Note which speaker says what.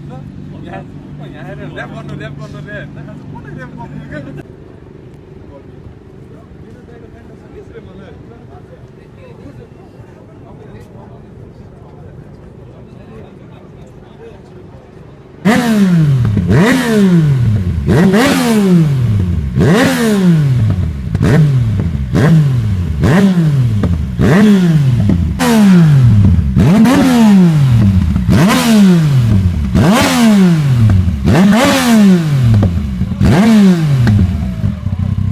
Speaker 1: यहाँ हेरेर ल्याप गर्नु रे कुन ल्याप गर्नु के
Speaker 2: Mm-hmm.